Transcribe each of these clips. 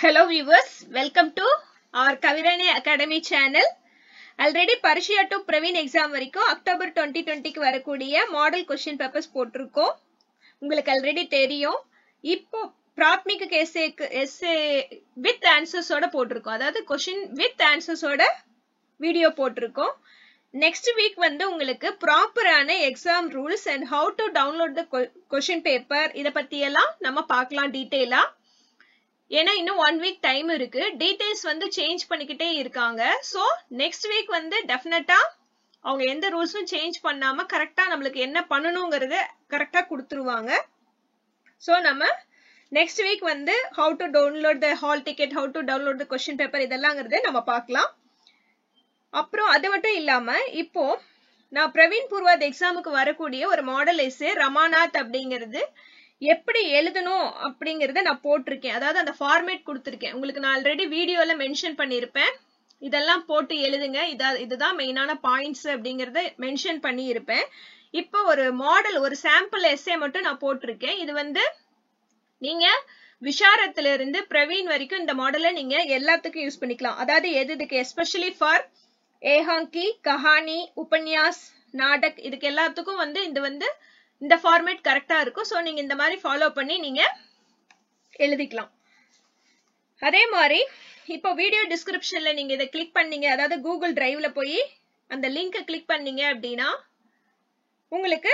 Hello viewers, welcome to our Kavirani Academy channel. Already Parishya to Praveen exam variko October 2020 க்கு வரக்கூடிய model question papers போட்டுருக்கோம். உங்களுக்கு already தெரியும். இப்போ பிராத்மிக S A with answers ஓட போட்டுருக்கோம். அதாவது क्वेश्चन with answers ஓட வீடியோ போட்டுருக்கோம். Next week வந்து உங்களுக்கு ப்ராப்பரான exam rules and how to download the question paper இத பத்தி எல்லாம் நம்ம பார்க்கலாம் டீடைலா. ஏன்னா இன்னும் 1 week டைம் இருக்கு. டீடைல்ஸ் வந்து சேஞ்ச் பண்ணிக்கிட்டே இருக்காங்க. சோ நெக்ஸ்ட் வீக் வந்து டெஃபினட்டா அவங்க எந்த ரூல்ஸும் சேஞ்ச் பண்ணாம கரெக்டா நம்மளுக்கு என்ன பண்ணணும்ங்கறத கரெக்டா கொடுத்துருவாங்க. சோ நம்ம நெக்ஸ்ட் வீக் வந்து how to download the hall ticket, how to download the question paper இதெல்லாம்ங்கறத நம்ம பார்க்கலாம். அப்புறம் அது மட்டும் இல்லாம இப்போ நான் பிரவீன் பூர்வாத் எக்ஸாமுக்கு வரக்கூடிய ஒரு மாடல் எஸ்ஸே ரமாநாத் அப்படிங்கிறது எப்படி எழுதணும் அப்படிங்கறத நான் போட்டிருக்கேன். அதாவது அந்த ஃபார்மேட் கொடுத்திருக்கேன். உங்களுக்கு நான் ஆல்ரெடி வீடியோல மென்ஷன் பண்ணியிருப்பேன். இதெல்லாம் போட்டு எழுதுங்க. இதுதான் மெயினான பாயிண்ட்ஸ் அப்படிங்கறத மென்ஷன் பண்ணி இருப்பேன். இப்போ ஒரு மாடல் ஒரு சாம்பிள் எஸ்ஸே மட்டும் நான் போட்டிருக்கேன். இது வந்து நீங்க விஷாரத்துல இருந்து பிரவீன் வரைக்கும் இந்த மாடலை நீங்க எல்லாத்துக்கும் யூஸ் பண்ணிக்கலாம். அதாவது எதுக்கு எஸ்பெஷலி ஃபார் ஏஹாங்கி, கஹானி, உபன்யாஸ், நாடக் இதுக்கு எல்லாத்துக்கும் வந்து இது வந்து இந்த ஃபார்மேட் கரெக்டா இருக்கும். சோ நீங்க இந்த மாதிரி ஃபாலோ பண்ணி நீங்க எழுதிக்கலாம். அதே மாதிரி இப்போ வீடியோ டிஸ்கிரிப்ஷன்ல நீங்க இதை கிளிக் பண்ணீங்க, அதாவது கூகுள் டிரைவ்ல போய் அந்த லிங்கை கிளிக் பண்ணீங்க அப்படின்னா உங்களுக்கு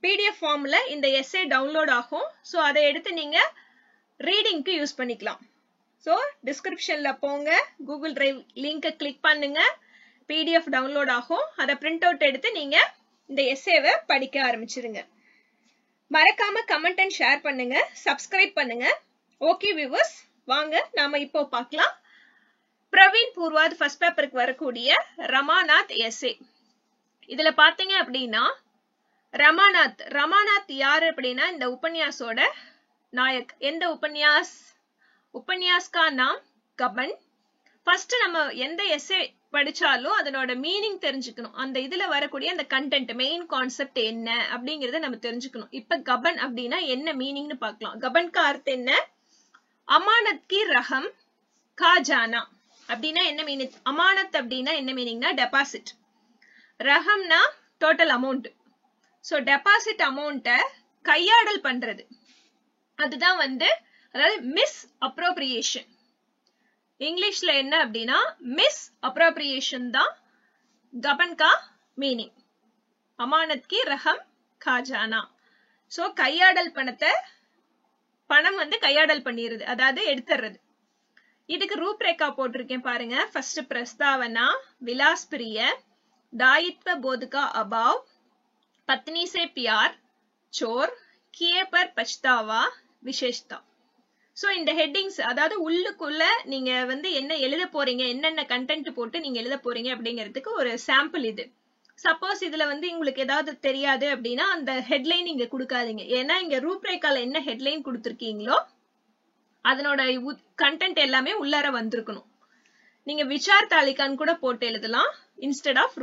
பிடிஎஃப் ஃபார்ம்ல இந்த எஸ்ஏ டவுன்லோட் ஆகும். சோ அதை எடுத்து நீங்க ரீடிங்க்கு யூஸ் பண்ணிக்கலாம். சோ டிஸ்கிரிப்ஷன்ல போங்க, கூகுள் டிரைவ் லிங்கை கிளிக் பண்ணுங்க, பிடிஎஃப் டவுன்லோட் ஆகும். அதை பிரிண்ட் அவுட் எடுத்து நீங்க இந்த எஸ்ஏவை படிக்க ஆரம்பிச்சிருங்க. மறக்காம கமெண்ட் அண்ட் ஷேர் பண்ணுங்க, சப்ஸ்கிரைப் பண்ணுங்க. ஓகே வியூவர்ஸ், வாங்க நாம இப்போ பார்க்கலாம். பிரவீன் பூர்வாத் ஃபர்ஸ்ட் பேப்பருக்கு வரக்கூடிய ரமாநாத் எஸ்ஏ. இதுல பாத்தீங்க அப்படின்னா ரமாநாத் யாரு அப்படின்னா இந்த உபன்யாசோட நாயக். எந்த உபன்யாஸ் கா நாம் கபன். ஃபர்ஸ்ட் நம்ம எந்த எஸ்ஏ படிச்சாலும் அதனோட மீனிங் தெரிஞ்சுக்கணும். அந்த இதுல வரக்கூடிய அந்த கண்டென்ட் மெயின் கான்செப்ட் என்ன அப்படிங்கறத நம்ம தெரிஞ்சுக்கணும். இப்ப கபன் அப்படின்னா என்ன மீனிங்னு பார்க்கலாம். கபன் கா அர்த்தம் என்ன? அமானத் கி ரஹம் கா ஜானா அப்படின்னா என்ன மீனிங்? அமானத் அப்படின்னா என்ன மீனிங்னா டெபாசிட். ரஹம்னா டோட்டல் அமௌண்ட். சோ டெபாசிட் அமௌண்ட்டை கையாடல் பண்றது, அதுதான் வந்து அதாவது மிஸ் அப்ரோப்ரியேஷன். இங்கிலீஷ்ல என்ன அப்படின்னா மிஸ் அப்ரோப்ரியேஷன் தான் கபன் கா மீனிங். அமானத் கி ரஹம் காஜானா. சோ கையாடல் பணம் வந்து கையாடல் பண்ணிருது, அதாவது எடுத்துறது. இதுக்கு ரூப்ரேகா போட்டிருக்கேன் பாருங்க. ஃபர்ஸ்ட் பிரஸ்தாவனா, விலாஸ் பிரிய, दायित्व बोध का अभाव, पत्नी से प्यार, चोर, किए पर पछतावा, विशेषता. சோ இந்த ஹெட்டிங்ஸ் அதாவது உள்ளுக்குள்ள நீங்க வந்து என்ன எழுத போறீங்க, என்னென்ன கண்டென்ட் போட்டு நீங்க எழுத போறீங்க அப்படிங்கிறதுக்கு ஒரு சாம்பிள் இது. சப்போஸ் இதுல வந்து உங்களுக்கு ஏதாவது தெரியாது அப்படின்னா அந்த ஹெட்லைன் இங்க கொடுக்காதீங்க. ஏன்னா இங்க ரூப்ரேக்கால என்ன ஹெட்லைன் கொடுத்துருக்கீங்களோ அதனோட கண்டென்ட் எல்லாமே உள்ளார வந்திருக்கணும். நீங்க விசார் தாலிகான்னு கூட போட்டு எழுதலாம் இன்ஸ்டெட் ஆஃப்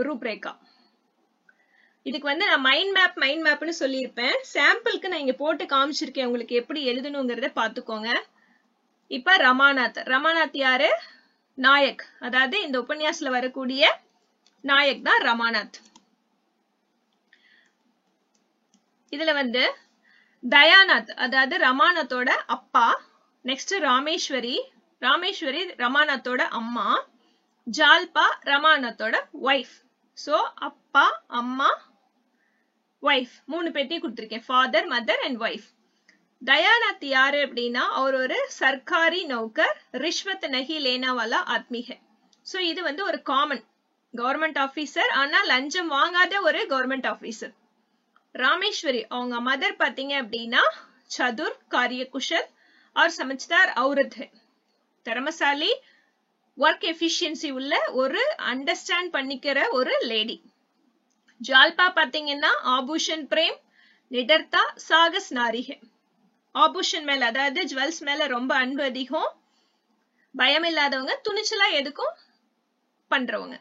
ரூப்ரேக்கா. இதுக்கு வந்து நான் மைண்ட் மேப்னு சொல்லியிருப்பேன். சாம்பிளுக்கு நான் இங்க போட்டு காமிச்சிருக்கேன் உங்களுக்கு எப்படி எழுதணுங்கிறத பாத்துக்கோங்க. இப்ப ரமாநாத் யாரு? நாயக். அதாவது இந்த உபன்யாசத்துல வரக்கூடிய நாயக் தான் ரமாநாத். இதுல வந்து தயாநாத் அதாவது ரமாநாத்தோட அப்பா. நெக்ஸ்ட் ராமேஸ்வரி ரமாநாத்தோட அம்மா. ஜால்பா ரமாநாத்தோட ஒய்ஃப். சோ அப்பா, அம்மா, வைஃப் 3 பேர்த்தையும் கொடுத்திருக்கேன். Father, mother and wife. Dayanath யாரு அப்படின்னா அவர் ஒரு சர்க்காரி நௌக்கர், ரிஷ்வத் நஹி லேனா வாலா ஆத்மி ஹை. சோ இது வந்து ஒரு காமன் கவர்மெண்ட் ஆபீசர், ஆனா லஞ்சம் வாங்காத ஒரு கவர்மெண்ட் ஆபீசர். ராமேஸ்வரி அவங்க மதர் பாத்தீங்க அப்படின்னா சதுர், காரியகுஷல் और समझदार औरत है. திறமசாலி, ஒர்க் எஃபிஷியன்சி உள்ள ஒரு அண்டர்ஸ்டாண்ட் பண்ணிக்கிற ஒரு லேடி. ஜால்பா பாத்தீங்கன்னா ஆபூஷன் பிரேம், நிடர்த்தா, சாகஸ் நாரிகை. ஆபூஷன் மேல அதாவது ஜுவல்ஸ் மேல ரொம்ப அன்பு அதிகம், பயம் இல்லாதவங்க, துணிச்சலா எதுக்கும் பண்றவங்க.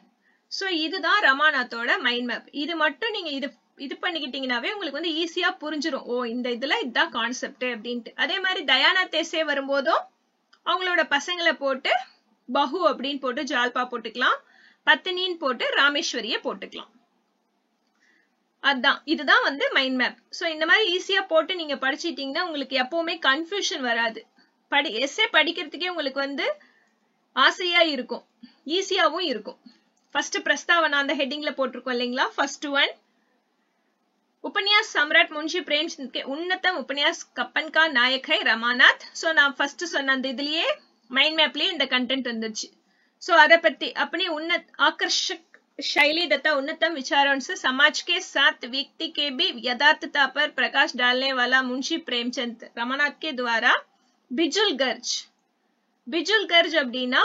சோ இதுதான் ரமாநாத்தோட மைண்ட் மேப். இது மட்டும் நீங்க இது பண்ணிக்கிட்டீங்கன்னாவே உங்களுக்கு வந்து ஈஸியா புரிஞ்சிடும். ஓ இந்த இதுல இதுதான் கான்செப்ட் அப்படின்ட்டு. அதே மாதிரி தயாநாத் எஸ்ஏ வரும்போதும் அவங்களோட பசங்களை போட்டு பஹு அப்படின்னு போட்டு ஜால்பா போட்டுக்கலாம், பத்தினின்னு போட்டு ராமேஸ்வரிய போட்டுக்கலாம். அதான் இதுதான் வந்து மைண்ட் மேப். சோ இந்த மாதிரி ஈஸியா போட்டு நீங்க படிச்சிட்டீங்கன்னா உங்களுக்கு எப்பவுமே கன்ஃபியூஷன் வராது. எஸ்ஸே படிக்கிறதுக்கே உங்களுக்கு வந்து ஆசையா இருக்கும், ஈஸியாவும் இருக்கும். ஃபர்ஸ்ட் பிரஸ்தாவனா அந்த ஹெட்டிங்ல போட்டிருக்கோம் இல்லைங்களா. ஃபர்ஸ்ட் ஒன் उपन्यास सम्राट मुंशी प्रेमचंद के उन्नतम उपन्यास कप्पन का नायक है रमानाथ. सो நான் ஃபர்ஸ்ட் சொன்ன அந்த இதுலயே மைண்ட் மேப்லயே இந்த कंटेंट வந்துச்சு. सो அத பத்தி अपनी उन्नत आकर्षक शैली तथा उन्नतम विचारों से समाज के साथ व्यक्ति के भी यथार्थता पर प्रकाश डालने वाला मुंशी प्रेमचंद रमानाथ के द्वारा बिजुल गर्ज அப்படின்னா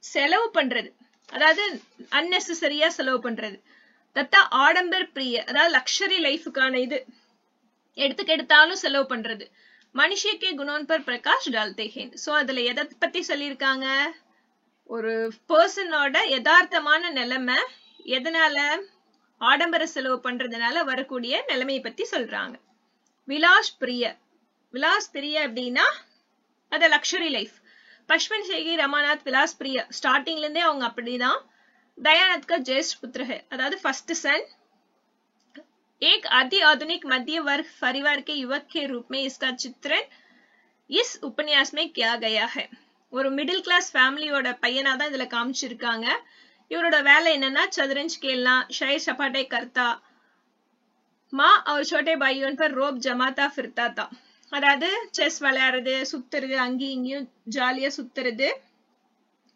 செலவு பண்றது, அதாவது அன்னெசரியா செலவு பண்றது. தத்தா ஆடம்பர் பிரிய, அதாவது லக்ஸரி லைஃபுக்கான இது எடுத்தாலும் செலவு பண்றது. மனுஷியக்கே குணோன் பர் பிரகாஷ் டால்தே ஹேன். சோ அதுல எதை பத்தி சொல்லியிருக்காங்க, ஒரு பர்சனோட யதார்த்தமான நிலைமை, எதனால ஆடம்பர செலவு பண்றதுனால வரக்கூடிய நிலைமையை பத்தி சொல்றாங்க. விலாஸ் பிரிய அப்படின்னா அது லக்ஸரி லைஃப். பஷ்மன் சேகி ரமாநாத் விலாஸ் பிரிய ஸ்டார்டிங்ல இருந்தே அவங்க அப்படிதான். दयानंद का ज्येष्ठ पुत्र है, अर्थात फर्स्ट सन। एक अति आधुनिक मध्य वर्ग परिवार के युवक के रूप में इसका चित्रण इस उपन्यास में किया गया है. ஒரு மிடில் கிளாஸ் ஃபேமிலியோட பையனா தான் இதுல காமிச்சிருக்காங்க. இவரோட வேலை என்னன்னா சதுரஞ்ச் खेलना, ஷைர் சபாட்டே करता, माँ और छोटे भाइयों पर रोब जमाता फिरता था. அதாவது செஸ் விளையாடுறது, சுத்துறது, அங்கேயும் இங்கேயும் ஜாலியா சுத்துறது,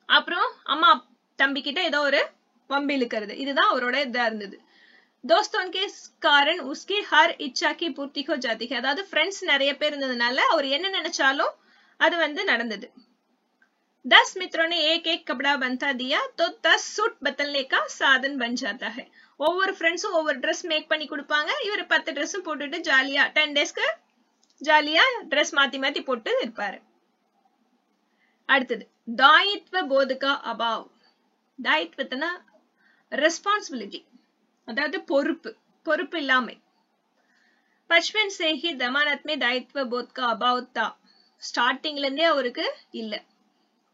அப்புறம் அம்மா தம்பி கிட்ட ஏதோ ஒரு வம்பு இழுக்கிறது, இதுதான் அவரோட இதா இருந்தது. दोस्तों के कारण उसकी हर इच्छा की पूर्ति हो जाती है. அதாவது ஃப்ரெண்ட்ஸ் நிறைய பேர் இருந்ததுனால அவர் என்ன நினைச்சாலும் அது வந்து நடந்தது. 10 मित्रों ने एक एक कपड़ा बनता दिया तो 10 सूट बदलने का साधन बन जाता है. ஒவ்வொரு ஃப்ரெண்ட்ஸும் ஒவ்வொரு ட்ரெஸ் மேக் பண்ணி கொடுப்பாங்க. இவர் 10 ட்ரெஸ்ஸும் போட்டுட்டு ஜாலியா 10 டேஸ்க்கு ஜாலியா ட்ரெஸ் மாத்தி மாத்தி போட்டு இருப்பாரு. அடுத்தது दायित्व बोध का अभाव. दायित्वतना ரெஸ்பான்சிபிலிட்டி, அதாவது பொறுப்பு இல்லாமை. बचपन से ही दमानत में दायित्व बोध का अभाव था. स्टार्टिंगல இருந்தே அவருக்கு இல்ல.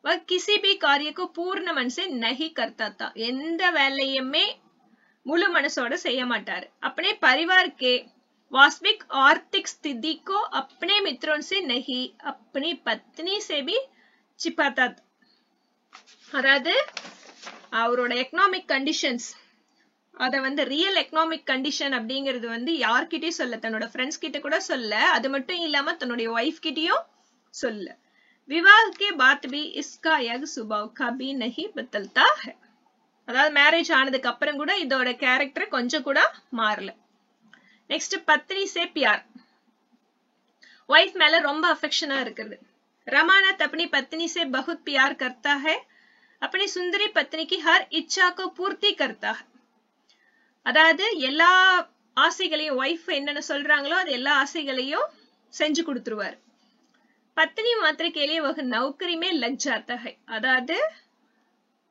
वह किसी भी कार्य को पूर्ण मन से नहीं करता था. எந்த வேலையுமே முழு மனசோட செய்ய மாட்டாரு. अपने परिवार के वास्तविक आर्थिक स्थिति को अपने मित्रों से नहीं, अपनी पत्नी से भी छिपाता था. அதாவது அவரோட எக்கனாமிக் கண்டிஷன்ஸ், அத வந்து ரியல் எக்கனாமிக் கண்டிஷன் அப்படிங்கிறது வந்து யார்கிட்டயும் சொல்ல, தன்னோட ஃப்ரெண்ட்ஸ் கிட்ட கூட சொல்ல, அது மட்டும் இல்லாம தன்னுடைய ஒய்ஃப் கிட்டயும் சொல்ல. विवाह के बाद भी इसका यह स्वभाव कभी नहीं बदलता है. அதாவது மேரேஜ் ஆனதுக்கு அப்புறம் கூட இதோட கேரக்டர் கொஞ்சம் கூட மாறல. நெக்ஸ்ட் பத்னி சே பியார், ஒய்ஃப் மேல ரொம்ப அஃபெக்ஷனா இருக்குது. रमानाथ अपनी पत्नी से बहुत प्यार करता है, अपनी सुंदरी पत्नी की हर इच्छा को पूर्ति करता है. அதாவது எல்லா ஆசைகளையும் ஒய்ஃப் என்னென்ன சொல்றாங்களோ அது எல்லா ஆசைகளையும் செஞ்சு கொடுத்துருவாரு. பத்னி மாத்திர கேலியே வக நௌக்கரி மே லக் ஜாத்தா है. அதாவது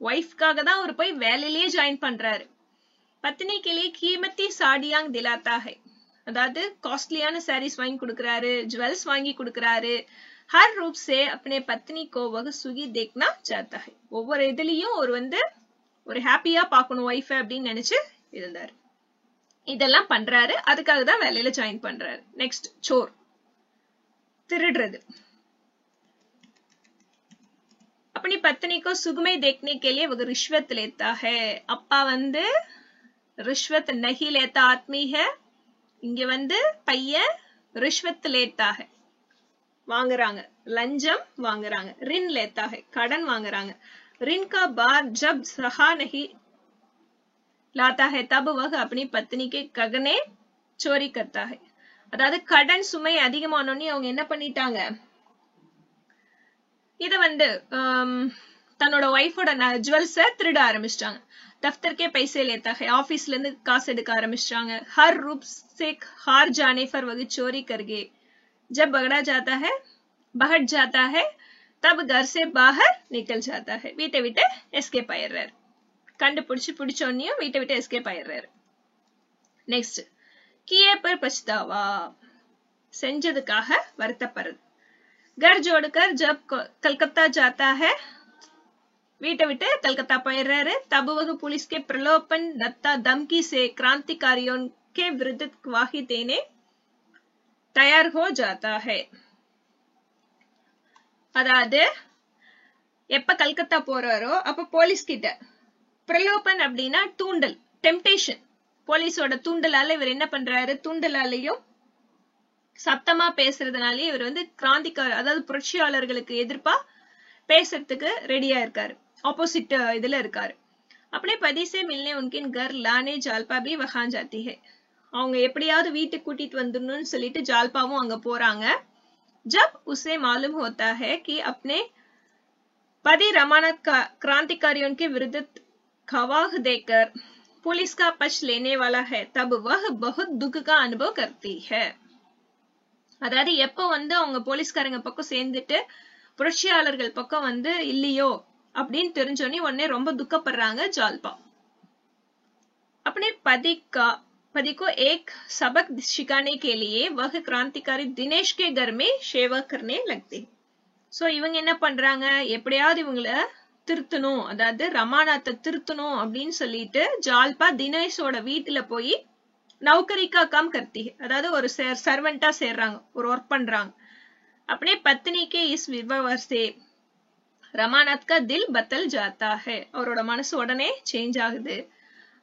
ஒய்ஃப்காக தான் அவர் போய் வேலையிலேயே ஜாயின் பண்றாரு. பத்னி கேலியே कीमती साड़ियां दिलाता है. அதாவது காஸ்ட்லியான சாரீஸ் வாங்கி கொடுக்கறாரு, ஜுவல்ஸ் வாங்கி கொடுக்கறாரு. हर रूप से अपने पत्नी को वह सुखी देखना चाहता है. ஒவ்வொரு இதுலயும் ஒரு வந்து ஒரு ஹாப்பியா பார்க்கணும் ஒய்ஃப் அப்படின்னு நினைச்சு இருந்தாரு. இதெல்லாம் பண்றாரு, அதுக்காக தான் வேலையில ஜாயின் பண்றாரு. நெக்ஸ்ட் சோர், திருடுறது. अपनी पत्नी को सुख में देखने के लिए वह रिश्वत लेता है. அப்பா வந்து रिश्वत नहीं लेता आदमी है, இங்க வந்து பையன் रिश्वत लेता है, வாங்குறாங்க, லஞ்சம் வாங்குறாங்க. ऋण लेता है, கடன் வாங்குறாங்க. ऋण का बार जब सहा नहीं लाता है तब वह अपनी पत्नी के गहने चोरी करता है. அதாவது கடன் சுமை அதிகமானோன்னு அவங்க என்ன பண்ணிட்டாங்க, இத வந்து தன்னோட ஒய்ஃபோட ஜுவல்ஸ திருட ஆரம்பிச்சிட்டாங்க. दफ्तर के पैसे लेता है, ஆபீஸ்ல இருந்து காசு எடுக்க ஆரம்பிச்சிட்டாங்க. हर रूप से हार जाने पर वह चोरी करके जब बगड़ा जाता है, बहट जाता है, तब घर से बाहर निकल जाता है. வீட்டை விட்டு எஸ்கேப் ஆயிடுறாரு. பிடிச்சோன்னையும் வீட்டை விட்டு எஸ்கேப் ஆயிடுறாரு. நெக்ஸ்ட் கியே பர் பச்தாவா, செஞ்சதுக்காக வருத்தப்படுறது. घर जोड़कर जब कलकत्ता जाता है, வீட்டை விட்டு कलकत्ता போயிடுறாரு. तब वह पुलिस के प्रलोभन तथा धमकी से क्रांतिकारियों के विरुद्ध गवाही देने तैयार हो जाता है. அதாவது எப்ப கல்கத்தா போறாரோ அப்ப போலீஸ் கிட்ட பிரலோபன் அப்படின்னா தூண்டல், டெம்டேஷன். போலீஸோட தூண்டலால இவர் என்ன பண்றாரு, தூண்டலாலையும் சத்தமா பேசுறதுனாலயும் இவர் வந்து கிராந்திக்கார அதாவது புரட்சியாளர்களுக்கு எதிர்ப்பா பேசுறதுக்கு ரெடியா இருக்காரு, ஆப்போசிட் இதுல இருக்காரு. अपने पति से मिलने उनके घर लाने जालपा भी वहां जाती है. அவங்க எப்படியாவது வீட்டுக்கு கூட்டிட்டு வந்துடணும்னு சொல்லிட்டு ஜால்பாவும் அங்க போறாங்க. जब उसे मालूम होता है कि अपने पति रमानाथ क्रांतिकारियों के विरुद्ध गवाह देकर पुलिस का पक्ष लेने वाला है, तब वह बहुत दुख का अनुभव करती है. அதாவது எப்ப வந்து அவங்க போலீஸ்காரங்க பக்கம் சேர்ந்துட்டு புரட்சியாளர்கள் பக்கம் வந்து இல்லையோ அப்படின்னு தெரிஞ்சோன்னே உடனே ரொம்ப துக்கப்படுறாங்க ஜால்பா. अपने पति को एक सबक सिखाने के लिए वह क्रांतिकारी दिनेश के घर में सेवा करने लगते. சோ இவங்க என்ன பண்றாங்க, எப்படியாவது இவங்கள திருத்தணும், அதாவது ரமாநாத்தை திருத்தணும் அப்படின்னு சொல்லிட்டு ஜால்பா தினேஷோட வீட்டுல போய் நௌகரிக்கா காம் கர்த்தி, அதாவது ஒரு சர்வெண்டா சேர்றாங்க, ஒரு ஒர்க் பண்றாங்க. अपने पत्नी के इस व्यवहार से रमानाथ का दिल बदल जाता है. அவரோட மனசு உடனே சேஞ்ச் ஆகுது.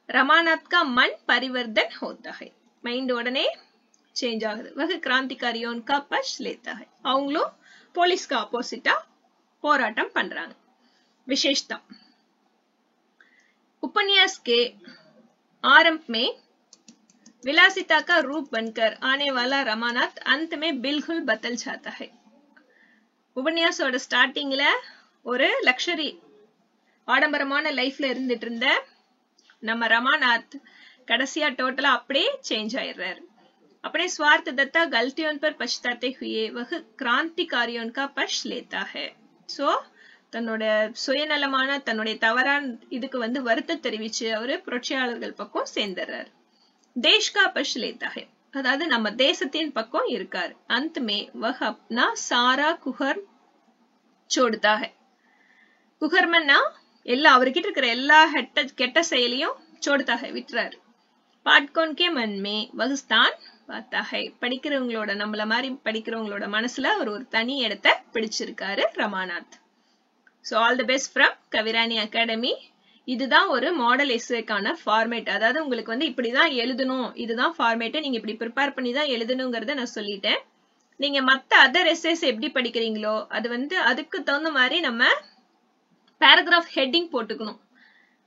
रमानाथ का मन परिवर्तन होता है, மைண்ட் உடனே சேஞ்ச் ஆகுது. वह क्रांतिकारियों का पक्ष लेता है. அவங்களும் போலீஸ்க்கு ஆப்போசிட்டா போராட்டம் பண்றாங்க. विशेषता उपन्यास के आरंभ में विलासिता का रूप बनकर आने वाला रमानाथ अंत में बिल्कुल बदल जाता है. உபன்யாசோட ஸ்டார்டிங்ல ஒரு லக்ஸரி ஆடம்பரமான லைஃப்ல இருந்துட்டு இருந்த நம்ம ரமாநாத் கடைசியா டோட்டலா அப்படியே சேஞ்ச் ஆயிடுறாரு. अपने स्वार्थ तथा गलतियों पर पछताते हुए वह क्रांतिकारियों का पक्ष लेता है. சோ தன்னோட சுயநலமான தன்னுடைய தவறான இதுக்கு வந்து வருத்தம் தெரிவிச்சு அவரு புரட்சியாளர்கள் பக்கம் சேர்ந்துடுறாரு. देश का पक्ष लेता है, அதாவது நம்ம தேசத்தின் பக்கம் இருக்காரு. अंत में वह अपना सारा कुहर छोड़ता है. குஹர்மன்னா எல்லா அவர்கிட்ட இருக்கிற எல்லா கெட்ட செயலையும் छोड़ता है, விட்டுறாரு. पाठकों के मन में वह स्थान पाता है. படிக்கிறவங்களோட நம்மள மாதிரி படிக்கிறவங்களோட மனசுல அவர் ஒரு தனி இடத்தை பிடிச்சிருக்காரு Ramanath. So all the best from Kavirani academy. இதுதான் ஒரு மாடல் எஸ்ஸேக்கான ஃபார்மேட். அதாவது உங்களுக்கு வந்து இப்படிதான் எழுதணும், இதுதான் ஃபார்மேட், நீங்க இப்படி ப்ரிப்பேர் பண்ணி தான் எழுதணுங்கிறத நான் சொல்லிட்டேன். நீங்க மத்த அதர் எஸ்ஸேஸ் எப்படி படிக்கிறீங்களோ அது வந்து அதுக்கு தகுந்த மாதிரி நம்ம பேராகிராஃப் ஹெட்டிங் போட்டுக்கணும்.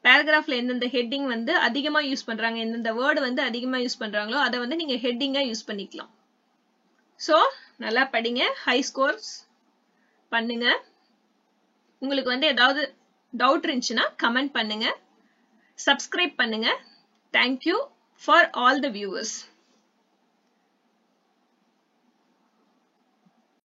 பேராகிராஃப்ல எந்தெந்த ஹெட்டிங் வந்து அதிகமா யூஸ் பண்றாங்க, எந்தெந்த வேர்டு வந்து அதிகமா யூஸ் பண்றாங்களோ அதை வந்து நீங்க ஹெட்டிங்கா யூஸ் பண்ணிக்கலாம். சோ நல்லா படிங்க, ஹை ஸ்கோர்ஸ் பண்ணுங்க. உங்களுக்கு வந்து ஏதாவது டவுட் இருந்துச்சுன்னா கமெண்ட் பண்ணுங்க, சப்ஸ்கிரைப் பண்ணுங்க. Thank you for all the viewers.